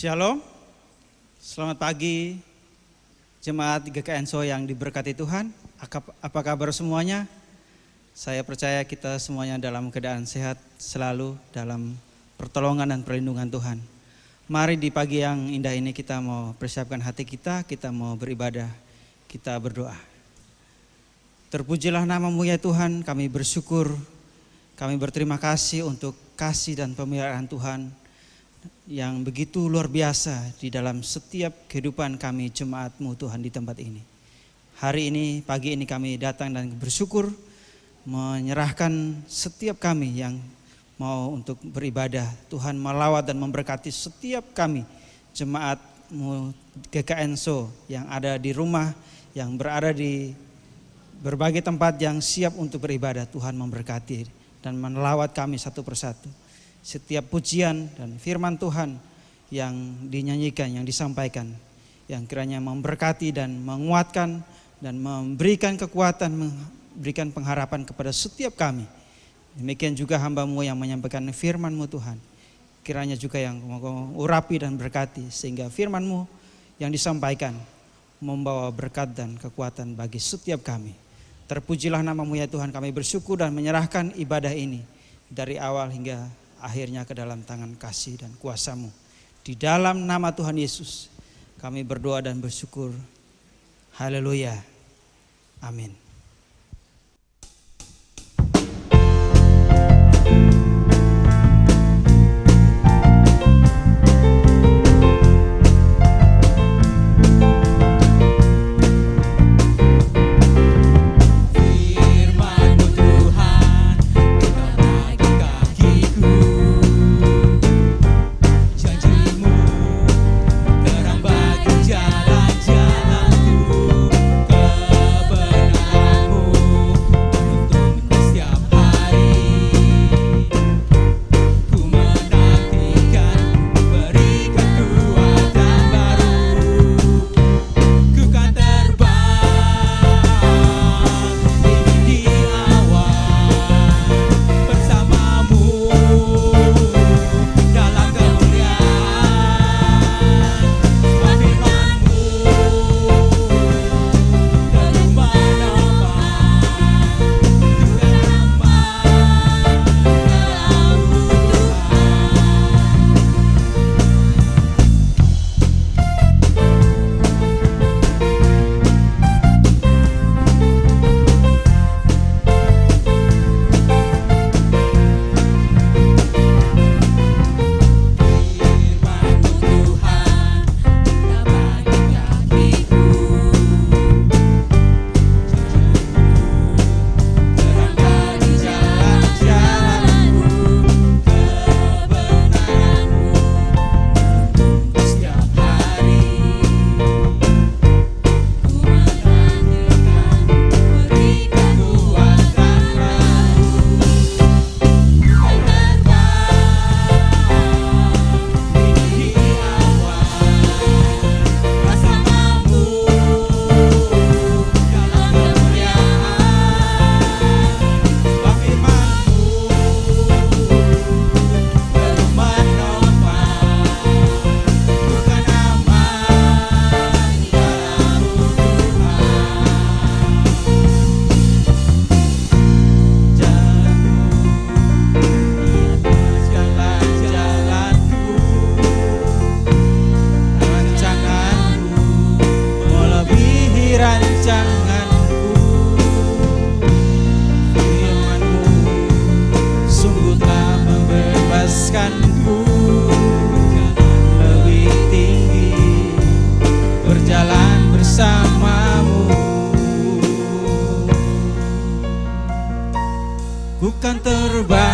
Shalom, selamat pagi jemaat GKNSO yang diberkati Tuhan. Apa kabar semuanya? Saya percaya kita semuanya dalam keadaan sehat selalu dalam pertolongan dan perlindungan Tuhan. Mari di pagi yang indah ini kita mau persiapkan hati kita mau beribadah, kita berdoa. Terpujilah nama-Mu ya Tuhan, kami bersyukur, kami berterima kasih untuk kasih dan pemeliharaan Tuhan yang begitu luar biasa di dalam setiap kehidupan kami jemaat-Mu Tuhan di tempat ini. Hari ini, pagi ini kami datang dan bersyukur menyerahkan setiap kami yang mau untuk beribadah. Tuhan melawat dan memberkati setiap kami jemaat-Mu GKNSO yang ada di rumah, yang berada di berbagai tempat yang siap untuk beribadah. Tuhan memberkati dan melawat kami satu persatu. Setiap pujian dan firman Tuhan yang dinyanyikan, yang disampaikan, yang kiranya memberkati dan menguatkan dan memberikan kekuatan, memberikan pengharapan kepada setiap kami. Demikian juga hamba-Mu yang menyampaikan firman-Mu Tuhan. Kiranya juga yang urapi dan berkati sehingga firman-Mu yang disampaikan membawa berkat dan kekuatan bagi setiap kami. Terpujilah nama-Mu ya Tuhan, kami bersyukur dan menyerahkan ibadah ini dari awal hingga akhirnya ke dalam tangan kasih dan kuasa-Mu. Di dalam nama Tuhan Yesus kami berdoa dan bersyukur. Haleluya. Amin. Terang bagi jalan-jalanku, kebenaran kan terbang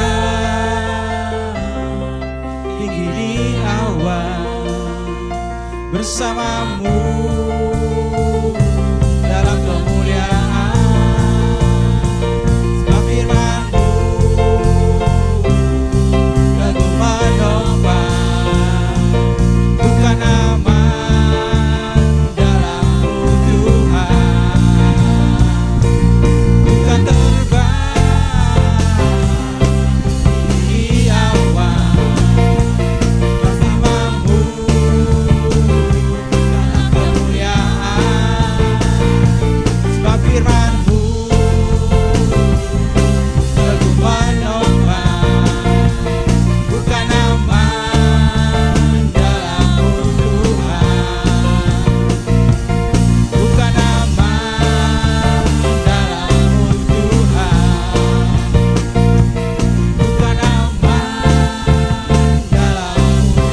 tinggi di awan bersamamu dalam kemuliaan. Sebab firman-Mu teguh menopang, bukan aman dalam-Mu Tuhan. Bukan terbang di awan bersamamu dalam kemuliaan. Sebab firman-Mu teguh menopang, bukan aman dalam-Mu Tuhan. Bukan aman dalam-Mu Tuhan. Bukan aman dalam-Mu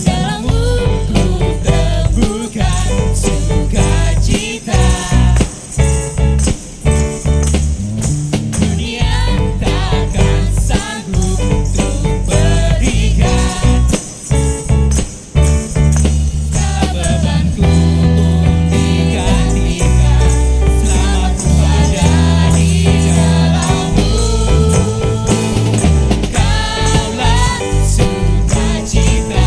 Dalam-Mu ku temukan sukacita. Dunia takkan sanggup untuk berikan. Segala bebanku pun digantikan selama ku ada di dalam-Mu. Kaulah sukacita,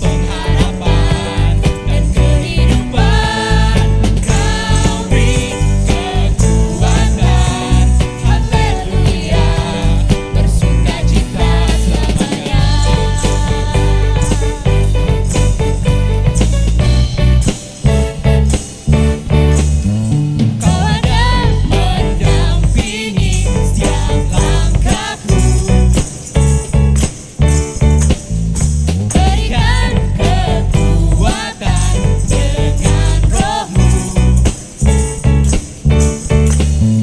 pengharapan dan kehidupan. Kau beri kekuatan, haleluya, bersukacita selamanya. Kau ada mendampingi setiap langkahku. Berikan kekuatan dengan Roh-Mu.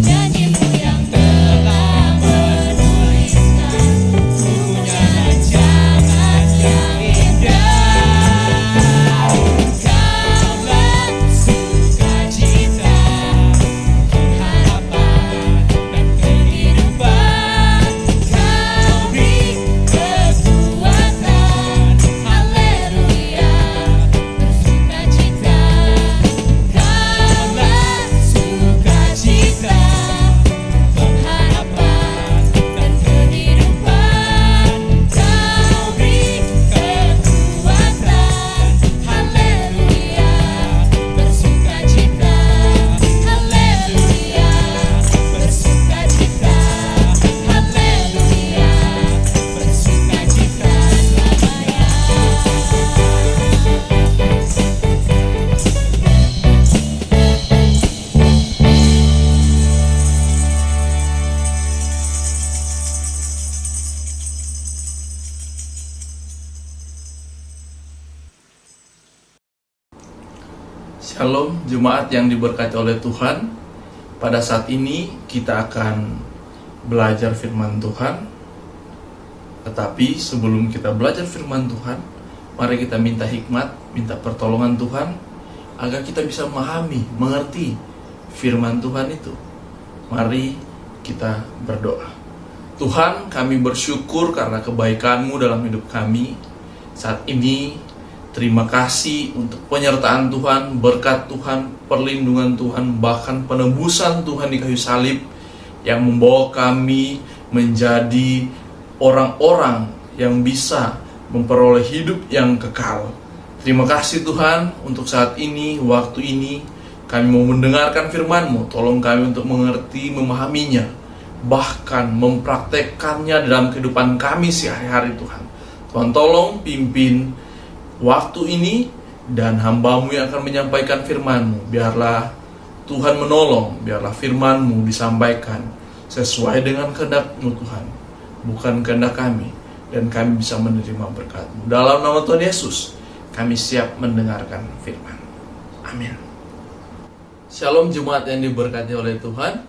Nyanyi-Mu yang telah menuliskan bukunya rancangan yang indah. Kaulah sukacita, pengharapan dan kehidupan. Kau beri kekuatan, haleluya, bersukacita. Kaulah sukacita, pengharapan dan kehidupan. Kau beri kekuatan, haleluya, bersukacita. Haleluya, bersukacita. Haleluya, bersukacita selamanya. Shalom jemaat yang diberkati oleh Tuhan. Pada saat ini kita akan belajar firman Tuhan. Tetapi sebelum kita belajar firman Tuhan, mari kita minta hikmat, minta pertolongan Tuhan agar kita bisa memahami, mengerti firman Tuhan itu. Mari kita berdoa. Tuhan, kami bersyukur karena kebaikan-Mu dalam hidup kami. Saat ini terima kasih untuk penyertaan Tuhan, berkat Tuhan, perlindungan Tuhan, bahkan penebusan Tuhan di kayu salib yang membawa kami menjadi orang-orang yang bisa memperoleh hidup yang kekal. Terima kasih Tuhan untuk saat ini, waktu ini kami mau mendengarkan firman-Mu. Tolong kami untuk mengerti, memahaminya, bahkan mempraktekkannya dalam kehidupan kami sehari-hari Tuhan. Tuhan tolong pimpin waktu ini dan hamba-Mu yang akan menyampaikan firman-Mu. Biarlah Tuhan menolong, biarlah firman-Mu disampaikan sesuai dengan kehendak-Mu Tuhan, bukan kehendak kami, dan kami bisa menerima berkat-Mu. Dalam nama Tuhan Yesus, kami siap mendengarkan firman. Amin. Shalom jemaat yang diberkati oleh Tuhan.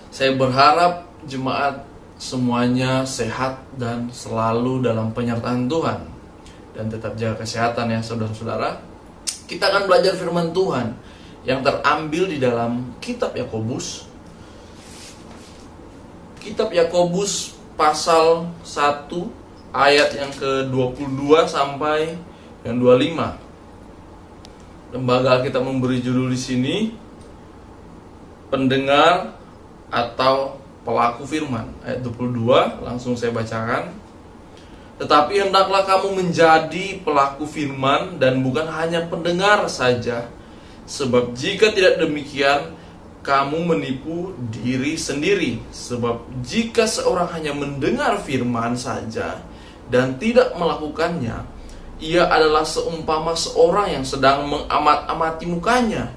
Saya berharap jemaat semuanya sehat dan selalu dalam penyertaan Tuhan. Dan tetap jaga kesehatan ya saudara-saudara. Kita akan belajar firman Tuhan yang terambil di dalam kitab Yakobus. Kitab Yakobus pasal 1 ayat yang ke-22 sampai yang 25. Lembaga Alkitab memberi judul di sini pendengar atau pelaku firman. Ayat 22 langsung saya bacakan. Tetapi hendaklah kamu menjadi pelaku firman dan bukan hanya pendengar saja, sebab jika tidak demikian kamu menipu diri sendiri. Sebab jika seorang hanya mendengar firman saja dan tidak melakukannya, ia adalah seumpama seorang yang sedang mengamat-amati mukanya,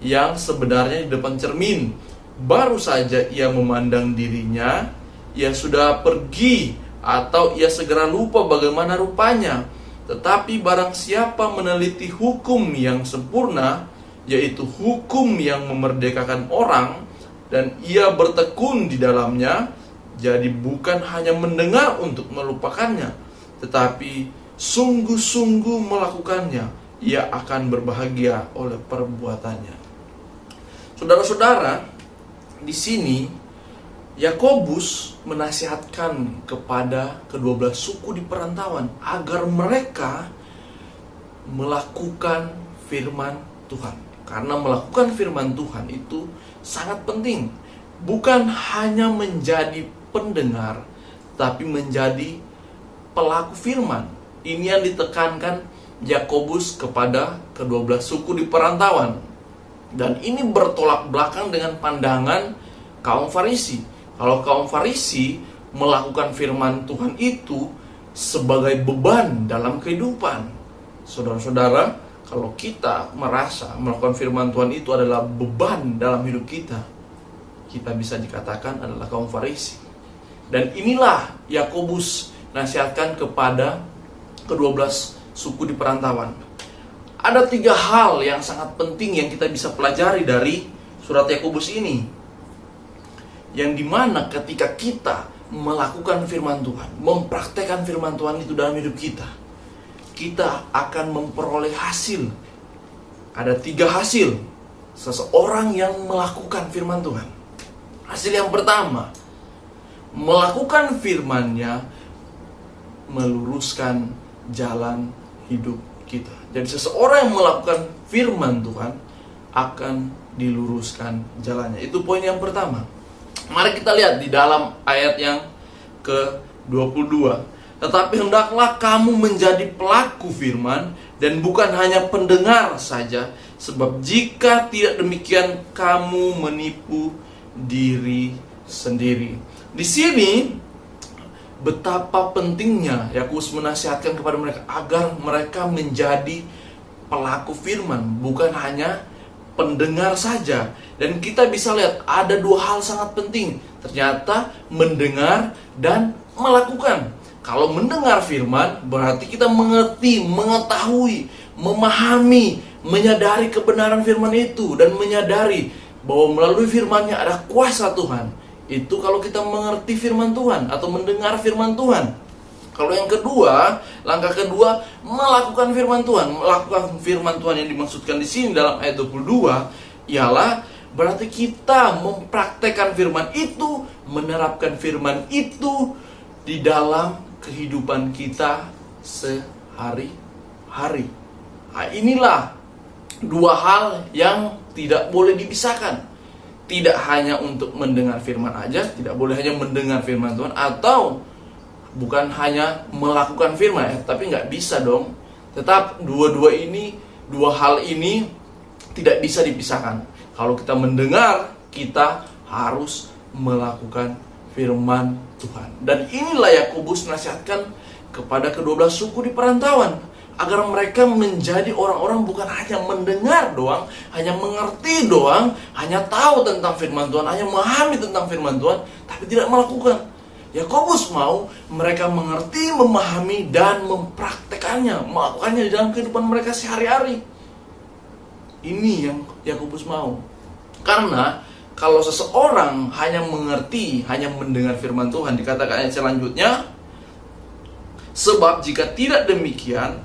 yang sebenarnya di depan cermin baru saja ia memandang dirinya, ia sudah pergi atau ia segera lupa bagaimana rupanya. Tetapi barang siapa meneliti hukum yang sempurna, yaitu hukum yang memerdekakan orang, dan ia bertekun di dalamnya, jadi bukan hanya mendengar untuk melupakannya, tetapi sungguh-sungguh melakukannya, ia akan berbahagia oleh perbuatannya. Saudara-saudara, di sini Yakobus menasihatkan kepada kedua belas suku di perantauan agar mereka melakukan firman Tuhan. Karena melakukan firman Tuhan itu sangat penting. Bukan hanya menjadi pendengar, tapi menjadi pelaku firman. Ini yang ditekankan Yakobus kepada kedua belas suku di perantauan. Dan ini bertolak belakang dengan pandangan kaum Farisi. Kalau kaum Farisi melakukan firman Tuhan itu sebagai beban dalam kehidupan. Saudara-saudara, kalau kita merasa melakukan firman Tuhan itu adalah beban dalam hidup kita, kita bisa dikatakan adalah kaum Farisi. Dan inilah Yakobus nasihatkan kepada kedua belas suku di perantauan. Ada 3 hal yang sangat penting yang kita bisa pelajari dari surat Yakobus ini. Yang dimana ketika kita melakukan firman Tuhan, mempraktekkan firman Tuhan itu dalam hidup kita, kita akan memperoleh hasil. Ada 3 hasil seseorang yang melakukan firman Tuhan. Hasil yang pertama, melakukan firman-Nya meluruskan jalan hidup kita. Jadi seseorang yang melakukan firman Tuhan akan diluruskan jalannya. Itu poin yang pertama. Mari kita lihat di dalam ayat yang ke-22. Tetapi hendaklah kamu menjadi pelaku firman dan bukan hanya pendengar saja, sebab jika tidak demikian kamu menipu diri sendiri. Di sini betapa pentingnya Yakobus menasihatkan kepada mereka agar mereka menjadi pelaku firman, bukan hanya pendengar saja. Dan kita bisa lihat ada 2 hal sangat penting. Ternyata mendengar dan melakukan. Kalau mendengar firman berarti kita mengerti, mengetahui, memahami, menyadari kebenaran firman itu, dan menyadari bahwa melalui firman-Nya ada kuasa Tuhan. Itu kalau kita mengerti firman Tuhan atau mendengar firman Tuhan. Kalau yang kedua, langkah kedua, melakukan firman Tuhan. Melakukan firman Tuhan yang dimaksudkan di sini dalam ayat 22 ialah berarti kita mempraktekkan firman itu, menerapkan firman itu di dalam kehidupan kita sehari-hari. Nah, inilah 2 hal yang tidak boleh dipisahkan. Tidak hanya untuk mendengar firman aja, tidak boleh hanya mendengar firman Tuhan, atau bukan hanya melakukan firman ya, tapi nggak bisa dong. Tetap dua hal ini tidak bisa dipisahkan. Kalau kita mendengar, kita harus melakukan firman Tuhan. Dan inilah Yakobus nasihatkan kepada kedua belas suku di perantauan agar mereka menjadi orang-orang bukan hanya mendengar doang, hanya mengerti doang, hanya tahu tentang firman Tuhan, hanya memahami tentang firman Tuhan, tapi tidak melakukan. Yakobus mau mereka mengerti, memahami, dan mempraktekannya, melakukannya di dalam kehidupan mereka sehari-hari. Ini yang Yakobus mau. Karena kalau seseorang hanya mengerti, hanya mendengar firman Tuhan, dikatakan ayat selanjutnya, sebab jika tidak demikian,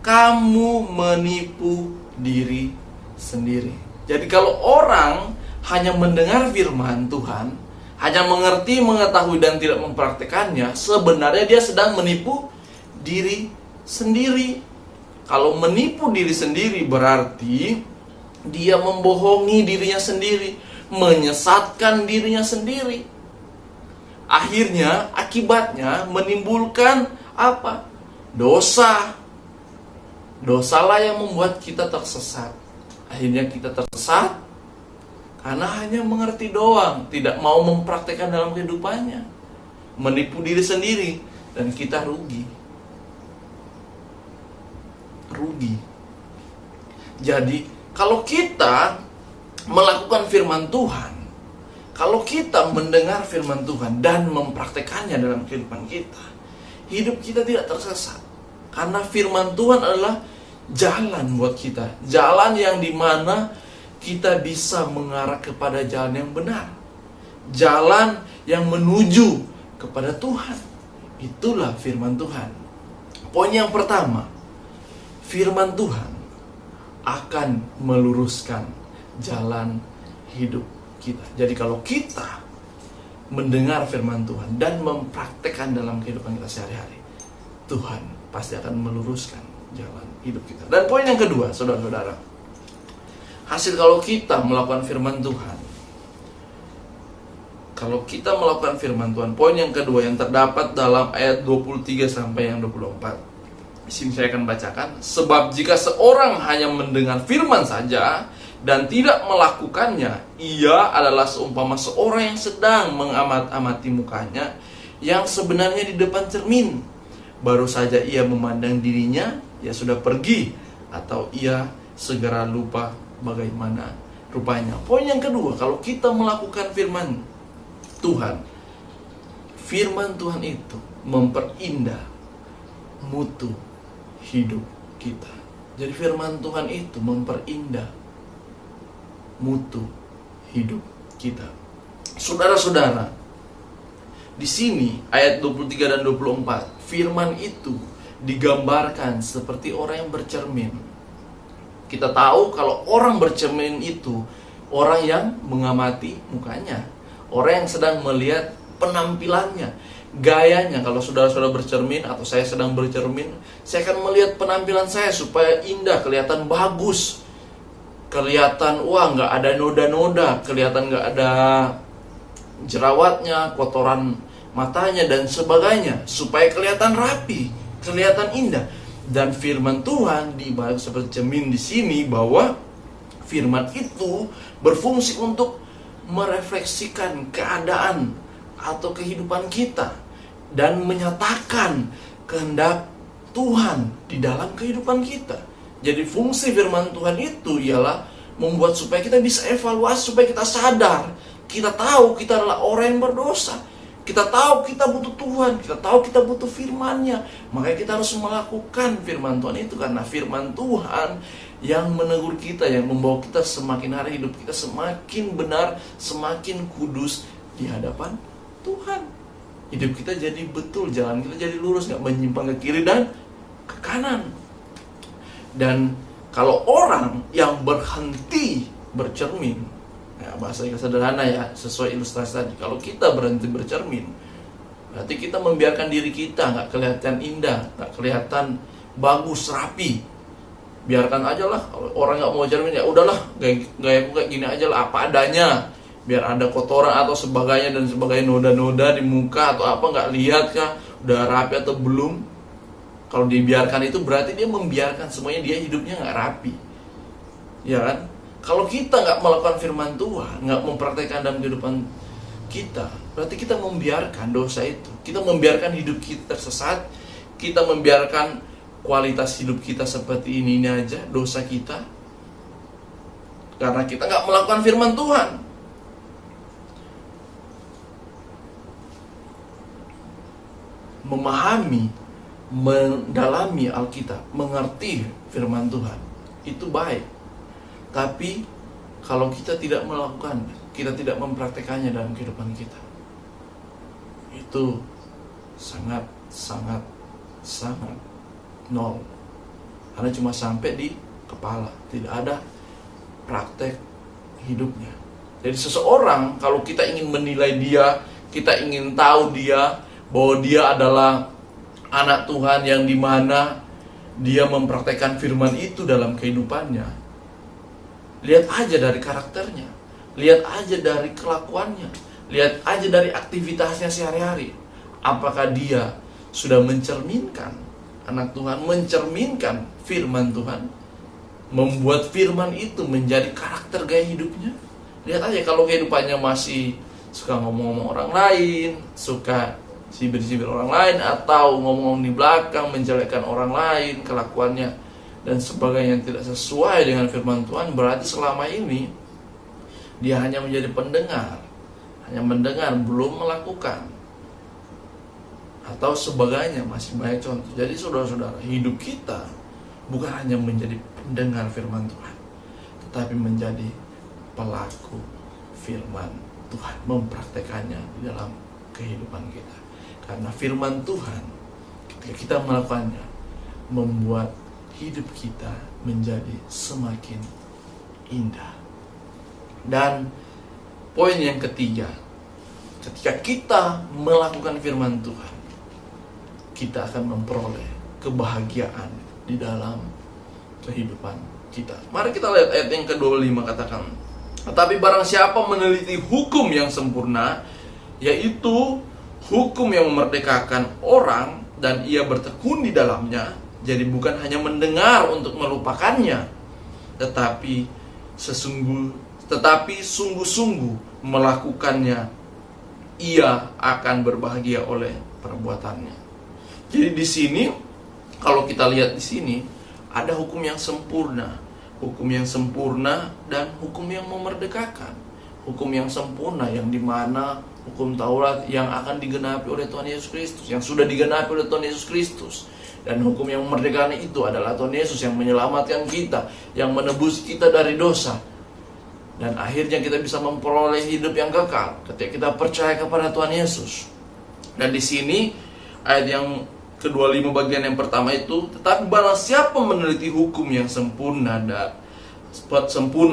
kamu menipu diri sendiri. Jadi kalau orang hanya mendengar firman Tuhan, hanya mengerti, mengetahui, dan tidak mempraktekannya, sebenarnya dia sedang menipu diri sendiri. Kalau menipu diri sendiri berarti dia membohongi dirinya sendiri, menyesatkan dirinya sendiri. Akhirnya, akibatnya menimbulkan apa? Dosa. Dosalah yang membuat kita tersesat. Akhirnya kita tersesat karena hanya mengerti doang, tidak mau mempraktekkan dalam kehidupannya, menipu diri sendiri, dan kita rugi. Jadi kalau kita melakukan firman Tuhan, kalau kita mendengar firman Tuhan dan mempraktekannya dalam kehidupan kita, hidup kita tidak tersesat. Karena firman Tuhan adalah jalan buat kita, jalan yang dimana kita bisa mengarah kepada jalan yang benar, jalan yang menuju kepada Tuhan. Itulah firman Tuhan. Poin yang pertama, firman Tuhan akan meluruskan jalan hidup kita. Jadi kalau kita mendengar firman Tuhan dan mempraktekkan dalam kehidupan kita sehari-hari, Tuhan pasti akan meluruskan jalan hidup kita. Dan poin yang kedua, saudara-saudara, hasil kalau kita melakukan firman Tuhan, kalau kita melakukan firman Tuhan, poin yang kedua yang terdapat dalam ayat 23 sampai yang 24. Di sini saya akan bacakan. Sebab jika seorang hanya mendengar firman saja dan tidak melakukannya, ia adalah seumpama seorang yang sedang mengamat-amati mukanya yang sebenarnya di depan cermin. Baru saja ia memandang dirinya, ia sudah pergi, atau ia segera lupa bagaimana rupanya. Poin yang kedua, kalau kita melakukan firman Tuhan, firman Tuhan itu memperindah mutu hidup kita. Jadi firman Tuhan itu memperindah mutu hidup kita. Saudara-saudara, di sini ayat 23 dan 24, firman itu digambarkan seperti orang yang bercermin. Kita tahu kalau orang bercermin itu orang yang mengamati mukanya, orang yang sedang melihat penampilannya, gayanya. Kalau saudara-saudara bercermin atau saya sedang bercermin, saya akan melihat penampilan saya supaya indah, kelihatan bagus, kelihatan nggak ada noda-noda, kelihatan nggak ada jerawatnya, kotoran matanya dan sebagainya, supaya kelihatan rapi, kelihatan indah. Dan firman Tuhan dibalik seperti cermin di sini, bahwa firman itu berfungsi untuk merefleksikan keadaan atau kehidupan kita dan menyatakan kehendak Tuhan di dalam kehidupan kita. Jadi fungsi firman Tuhan itu ialah membuat supaya kita bisa evaluasi, supaya kita sadar, kita tahu kita adalah orang yang berdosa. Kita tahu kita butuh Tuhan, kita tahu kita butuh firman-Nya. Makanya kita harus melakukan firman Tuhan itu, karena firman Tuhan yang menegur kita, yang membawa kita semakin hari hidup kita semakin benar, semakin kudus di hadapan Tuhan. Hidup kita jadi betul, jalan kita jadi lurus, gak menyimpang ke kiri dan ke kanan. Dan kalau orang yang berhenti bercermin, ya, bahasa yang sederhana ya, sesuai ilustrasi tadi, kalau kita berhenti bercermin, berarti kita membiarkan diri kita nggak kelihatan indah, nggak kelihatan bagus, rapi. Biarkan aja lah, orang nggak mau cermin, ya udahlah, gayaku kayak gini aja lah, apa adanya. Biar ada kotoran atau sebagainya dan sebagainya, noda-noda di muka atau apa, nggak lihat kah udah rapi atau belum. Kalau dibiarkan itu berarti dia membiarkan semuanya, dia hidupnya nggak rapi, ya kan? Kalau kita nggak melakukan firman Tuhan, nggak mempraktekkan dalam kehidupan kita, berarti kita membiarkan dosa itu. Kita membiarkan hidup kita tersesat, kita membiarkan kualitas hidup kita seperti ini aja, dosa kita? Karena kita nggak melakukan firman Tuhan. Memahami, mendalami Alkitab, mengerti firman Tuhan, itu baik. Tapi kalau kita tidak melakukan, kita tidak mempraktekannya dalam kehidupan kita, itu sangat nol. Karena cuma sampai di kepala, tidak ada praktek hidupnya. Jadi seseorang, kalau kita ingin menilai dia, kita ingin tahu dia, bahwa dia adalah anak Tuhan yang dimana dia mempraktekkan firman itu dalam kehidupannya, lihat aja dari karakternya, lihat aja dari kelakuannya, lihat aja dari aktivitasnya sehari-hari. Apakah dia sudah mencerminkan anak Tuhan, mencerminkan firman Tuhan, membuat firman itu menjadi karakter gaya hidupnya? Lihat aja, kalau kehidupannya masih suka ngomong-ngomong orang lain, suka sibir-sibir orang lain, atau ngomong di belakang, menjelekkan orang lain, kelakuannya dan sebagainya yang tidak sesuai dengan firman Tuhan, berarti selama ini dia hanya menjadi pendengar, hanya mendengar, belum melakukan, atau sebagainya. Masih banyak contoh. Jadi saudara-saudara, hidup kita bukan hanya menjadi pendengar firman Tuhan, tetapi menjadi pelaku firman Tuhan, mempraktekannya di dalam kehidupan kita. Karena firman Tuhan, ketika kita melakukannya, membuat hidup kita menjadi semakin indah. Dan poin yang ketiga, ketika kita melakukan firman Tuhan, kita akan memperoleh kebahagiaan di dalam kehidupan kita. Mari kita lihat ayat yang ke-25, katakan, tetapi barang siapa meneliti hukum yang sempurna, yaitu hukum yang memerdekakan orang, dan ia bertekun di dalamnya, jadi bukan hanya mendengar untuk melupakannya, tetapi sungguh-sungguh melakukannya, ia akan berbahagia oleh perbuatannya. Jadi di sini, kalau kita lihat di sini, ada hukum yang sempurna, dan hukum yang memerdekakan. Hukum yang sempurna yang dimana hukum Taurat yang akan digenapi oleh Tuhan Yesus Kristus, yang sudah digenapi oleh Tuhan Yesus Kristus. Dan hukum yang memerdekakan itu adalah Tuhan Yesus yang menyelamatkan kita, yang menebus kita dari dosa. Dan akhirnya kita bisa memperoleh hidup yang kekal ketika kita percaya kepada Tuhan Yesus. Dan di sini ayat yang ke-25 bagian yang pertama itu, tetapi barang siapa meneliti hukum yang sempurna,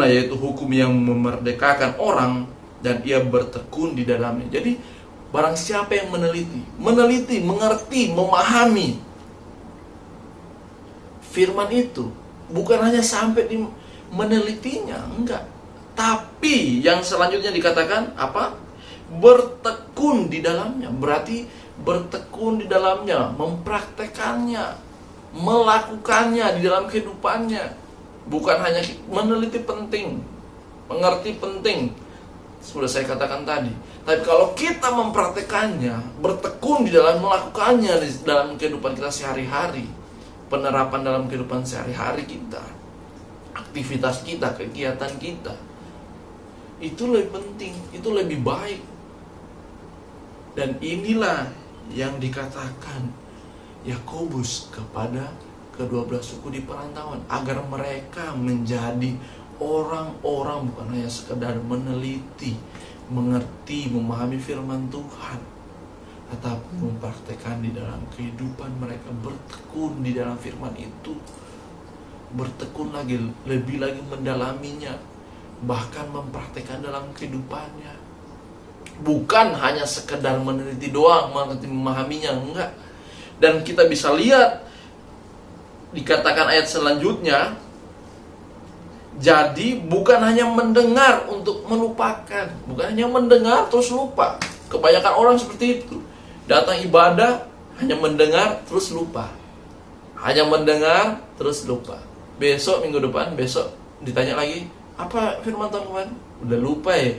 yaitu hukum yang memerdekakan orang, dan ia bertekun di dalamnya. Jadi barang siapa yang meneliti, mengerti, memahami firman itu, bukan hanya sampai di menelitinya, enggak, tapi yang selanjutnya dikatakan apa? Bertekun di dalamnya. Berarti bertekun di dalamnya, mempraktekannya, melakukannya di dalam kehidupannya. Bukan hanya meneliti penting, mengerti penting, sudah saya katakan tadi. Tapi kalau kita mempraktekannya, bertekun di dalam melakukannya di dalam kehidupan kita sehari-hari, penerapan dalam kehidupan sehari-hari kita, aktivitas kita, kegiatan kita, itu lebih penting, itu lebih baik. Dan inilah yang dikatakan Yakobus kepada ke-12 suku di perantauan, agar mereka menjadi orang-orang bukan hanya sekedar meneliti, mengerti, memahami firman Tuhan, tetapi mempraktekkan di dalam kehidupan mereka, bertekun di dalam firman itu, bertekun lagi, lebih lagi mendalaminya, bahkan mempraktekkan dalam kehidupannya. Bukan hanya sekedar meneliti doang, mengerti, memahaminya, enggak. Dan kita bisa lihat dikatakan ayat selanjutnya, jadi bukan hanya mendengar untuk melupakan, bukan hanya mendengar terus lupa. Kebanyakan orang seperti itu, datang ibadah hanya mendengar terus lupa, hanya mendengar terus lupa. Besok, minggu depan, besok ditanya lagi, apa firman Tuhan kemarin? Udah lupa ya.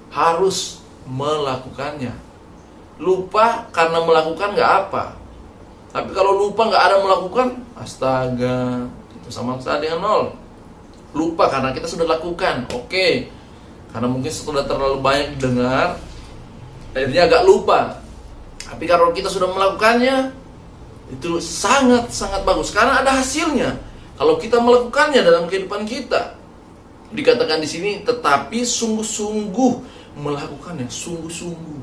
Harus melakukannya. Lupa karena melakukan gak apa, Tapi kalau lupa nggak ada melakukan, astaga, itu sama saja dengan nol. Lupa karena kita sudah lakukan, oke. Karena mungkin sudah terlalu banyak dengar, akhirnya agak lupa. Tapi kalau kita sudah melakukannya, itu sangat-sangat bagus karena ada hasilnya. Kalau kita melakukannya dalam kehidupan kita, dikatakan di sini, tetapi sungguh-sungguh melakukannya, sungguh-sungguh,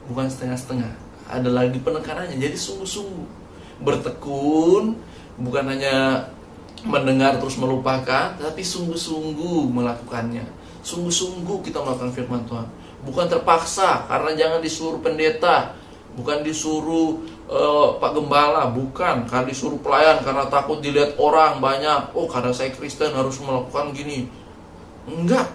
bukan setengah-setengah. Ada lagi penekanannya, jadi sungguh-sungguh bertekun, bukan hanya mendengar terus melupakan, tapi sungguh-sungguh melakukannya. Sungguh-sungguh kita melakukan firman Tuhan, bukan terpaksa, karena jangan disuruh pendeta, bukan disuruh Pak Gembala, bukan karena disuruh pelayan karena takut dilihat orang banyak. Oh, karena saya Kristen harus melakukan gini. Enggak,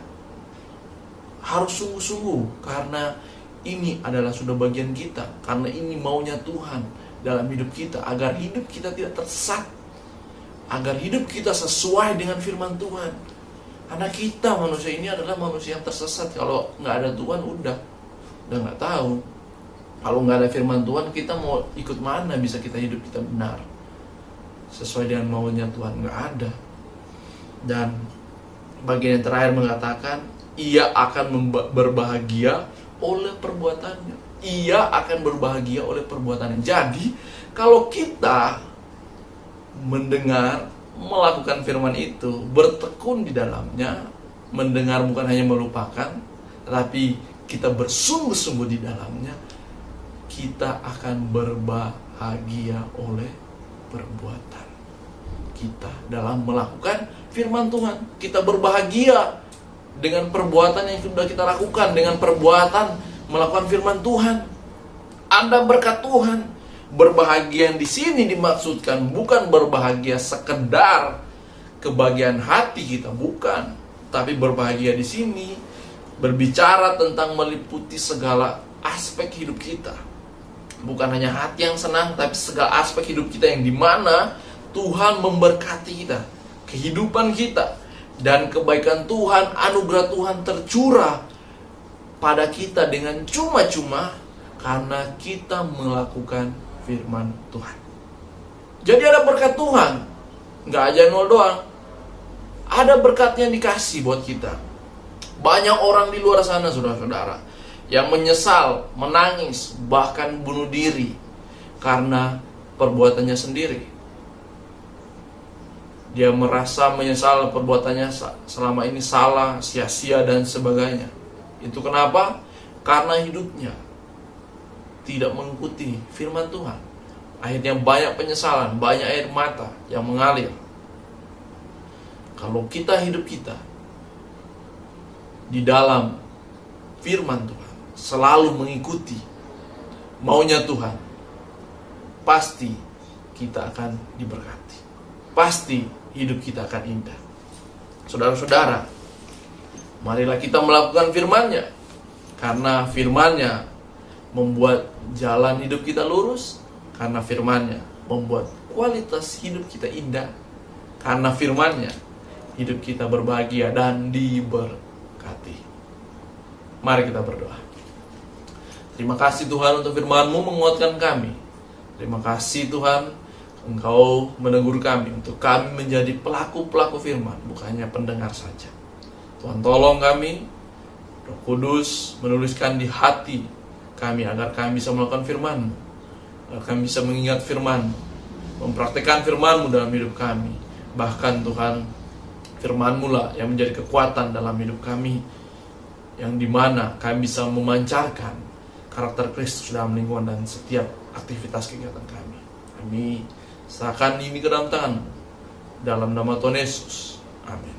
harus sungguh-sungguh karena ini adalah sudah bagian kita, karena ini maunya Tuhan dalam hidup kita, agar hidup kita tidak tersesat, agar hidup kita sesuai dengan firman Tuhan. Karena kita manusia ini adalah manusia yang tersesat. Kalau nggak ada Tuhan, udah nggak tahu. Kalau nggak ada firman Tuhan, kita mau ikut mana bisa kita hidup kita benar sesuai dengan maunya Tuhan? Nggak ada. Dan bagian yang terakhir mengatakan, ia akan berbahagia oleh perbuatannya. Ia akan berbahagia oleh perbuatannya. Jadi kalau kita mendengar, melakukan firman itu, bertekun di dalamnya, mendengar bukan hanya melupakan, tetapi kita bersungguh-sungguh di dalamnya, kita akan berbahagia oleh perbuatan kita dalam melakukan firman Tuhan. Kita berbahagia dengan perbuatan yang sudah kita lakukan, dengan perbuatan melakukan firman Tuhan. Anda berkat Tuhan. Berbahagia yang di sini dimaksudkan bukan berbahagia sekedar kebahagiaan hati kita, bukan. Tapi berbahagia di sini berbicara tentang meliputi segala aspek hidup kita. Bukan hanya hati yang senang, tapi segala aspek hidup kita yang dimana Tuhan memberkati kita, kehidupan kita, dan kebaikan Tuhan, anugerah Tuhan tercurah pada kita dengan cuma-cuma karena kita melakukan firman Tuhan. Jadi ada berkat Tuhan, nggak aja nol doang, ada berkatnya dikasih buat kita. Banyak orang di luar sana, saudara-saudara, yang menyesal, menangis, bahkan bunuh diri karena perbuatannya sendiri. Dia merasa menyesal perbuatannya selama ini salah, sia-sia dan sebagainya. Itu kenapa? Karena hidupnya tidak mengikuti firman Tuhan. Akhirnya banyak penyesalan, banyak air mata yang mengalir. Kalau kita hidup kita di dalam firman Tuhan, selalu mengikuti maunya Tuhan, pasti kita akan diberkati. Pasti hidup kita akan indah. Saudara-saudara, marilah kita melakukan firman-Nya, karena firman-Nya membuat jalan hidup kita lurus, karena firman-Nya membuat kualitas hidup kita indah, karena firman-Nya hidup kita berbahagia dan diberkati. Mari kita berdoa. Terima kasih Tuhan untuk firman-Mu menguatkan kami. Terima kasih Tuhan, Engkau menegur kami untuk kami menjadi pelaku-pelaku firman, bukan hanya pendengar saja. Tuhan tolong kami, Roh Kudus menuliskan di hati kami agar kami bisa melakukan firman-Mu, agar kami bisa mengingat firman-Mu, mempraktikkan firman-Mu dalam hidup kami. Bahkan Tuhan, firman-Mu lah yang menjadi kekuatan dalam hidup kami, yang dimana kami bisa memancarkan karakter Kristus dalam lingkungan dan setiap aktivitas kegiatan kami. Kami serahkan ini ke dalam tangan-Mu, dalam nama Tuhan Yesus. Amin.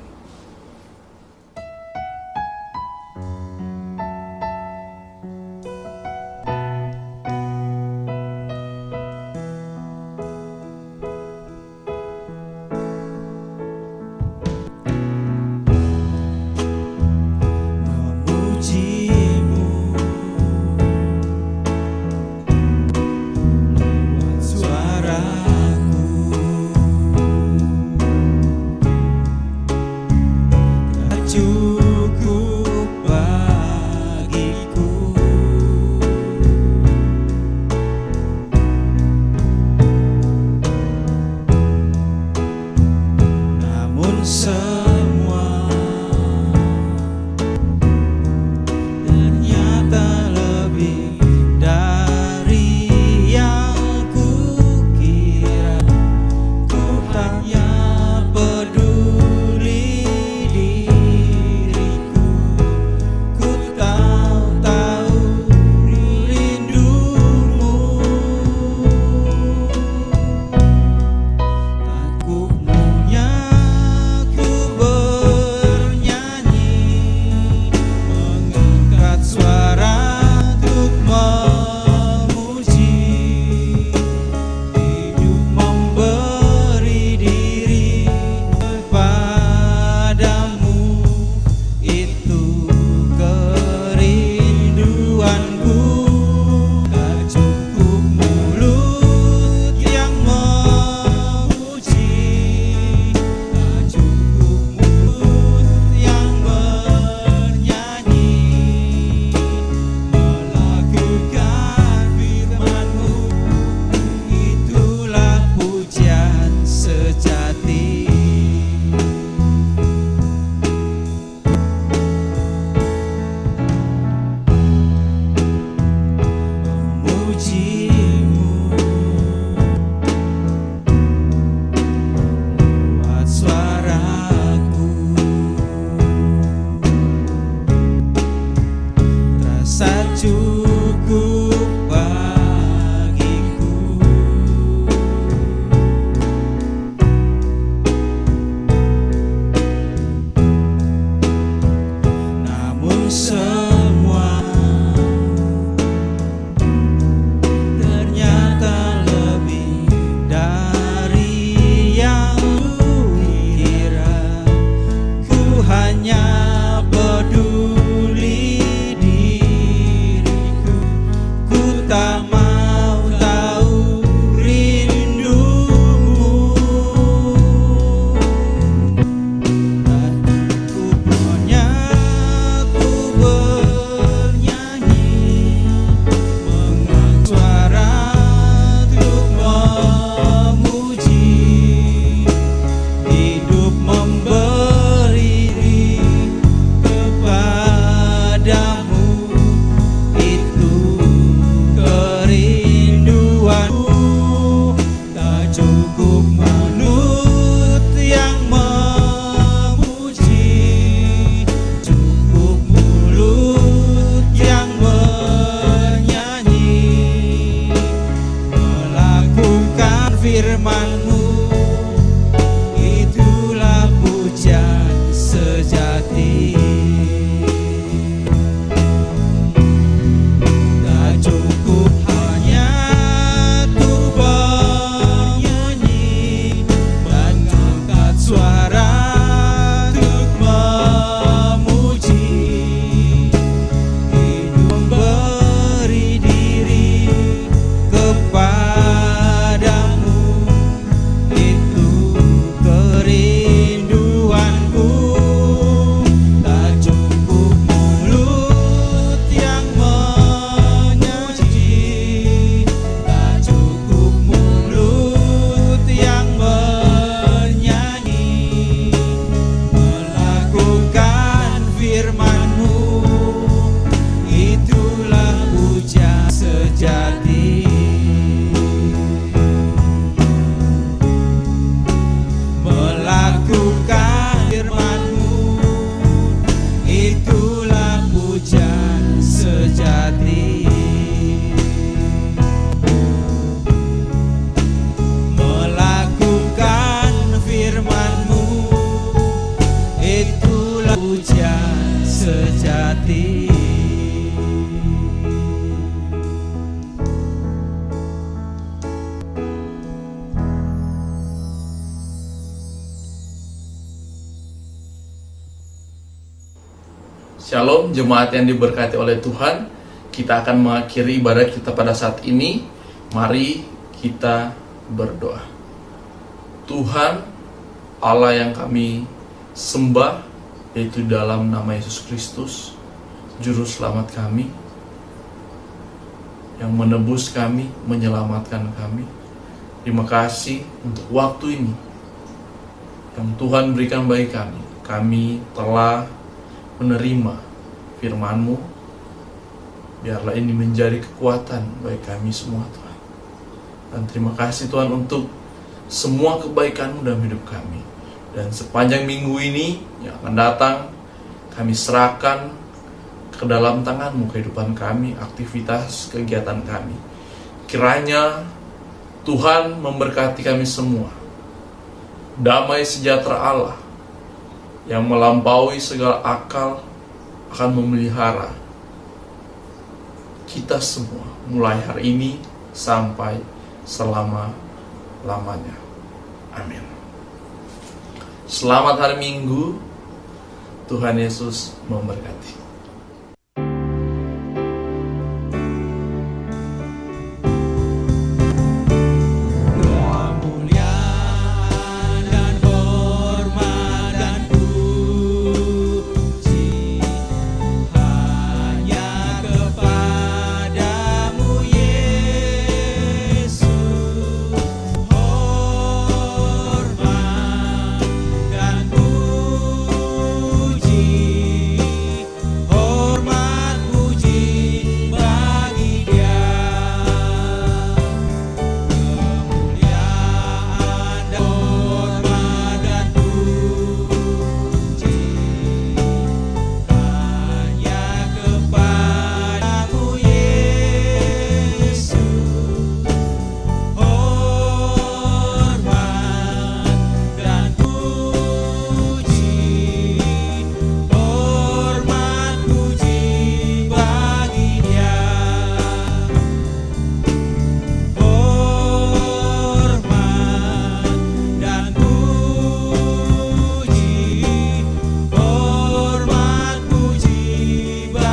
sejati. Shalom jemaat yang diberkati oleh Tuhan. Kita akan mengakhiri ibadah kita pada saat ini. Mari kita berdoa. Tuhan Allah yang kami sembah, yaitu dalam nama Yesus Kristus, Juru Selamat kami, yang menebus kami, menyelamatkan kami. Terima kasih untuk waktu ini yang Tuhan berikan bagi kami. Kami telah menerima firman-Mu. Biarlah ini menjadi kekuatan bagi kami semua, Tuhan. Dan terima kasih Tuhan untuk semua kebaikan-Mu dalam hidup kami. Dan sepanjang minggu ini yang akan datang, kami serahkan ke dalam tangan-Mu kehidupan kami, aktivitas, kegiatan kami. Kiranya Tuhan memberkati kami semua. Damai sejahtera Allah yang melampaui segala akal akan memelihara kita semua mulai hari ini sampai selama-lamanya. Amin. Selamat hari Minggu. Tuhan Yesus memberkati. Kemuliaan dan hormat dan puji hanya kepadamu Yesus. Hormat dan puji, hormat puji bagi Dia. Kemuliaan dan hormat dan puji hanya kepadamu Yesus. Hormat dan puji, hormat puji bagi Dia. Hormat dan puji, hormat puji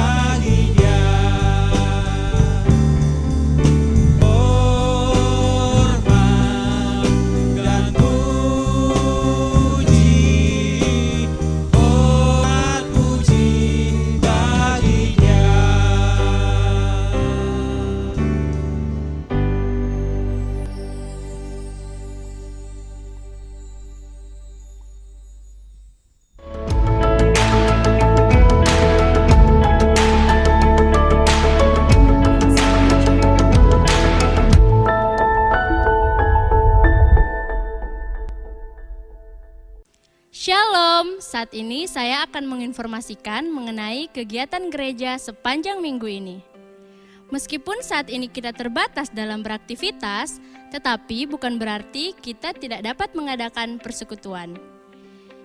bagi Dia. Hormat dan puji, hormat puji bagi Dia. Shalom, saat ini saya akan menginformasikan mengenai kegiatan gereja sepanjang minggu ini. Meskipun saat ini kita terbatas dalam beraktivitas, tetapi bukan berarti kita tidak dapat mengadakan persekutuan.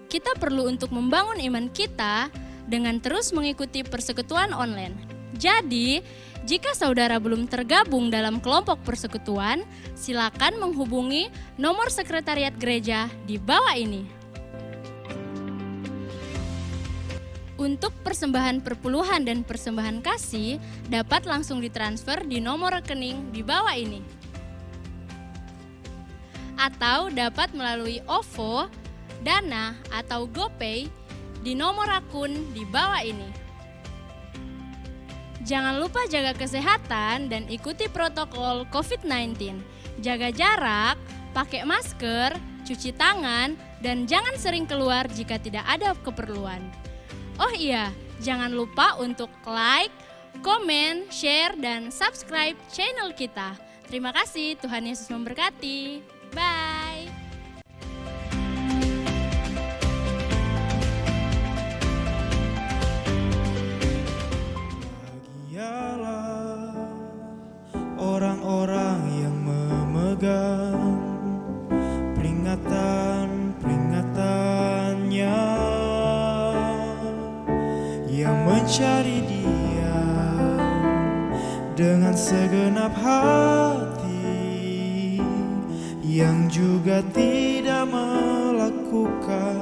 Kita perlu untuk membangun iman kita dengan terus mengikuti persekutuan online. Jadi, jika saudara belum tergabung dalam kelompok persekutuan, silakan menghubungi nomor sekretariat gereja di bawah ini. Untuk persembahan perpuluhan dan persembahan kasih dapat langsung ditransfer di nomor rekening di bawah ini. Atau dapat melalui OVO, Dana, atau GoPay di nomor akun di bawah ini. Jangan lupa jaga kesehatan dan ikuti protokol COVID-19. Jaga jarak, pakai masker, cuci tangan, dan jangan sering keluar jika tidak ada keperluan. Oh iya, jangan lupa untuk like, komen, share, dan subscribe channel kita. Terima kasih, Tuhan Yesus memberkati. Bye. Bahagialah orang-orang yang memegang peringatan-peringatannya, yang mencari Dia dengan segenap hati, yang juga tidak melakukan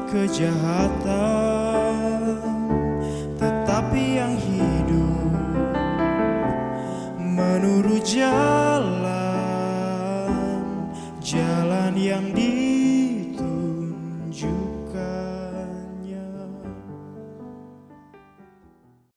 kejahatan, tetapi yang hidup menurut jalan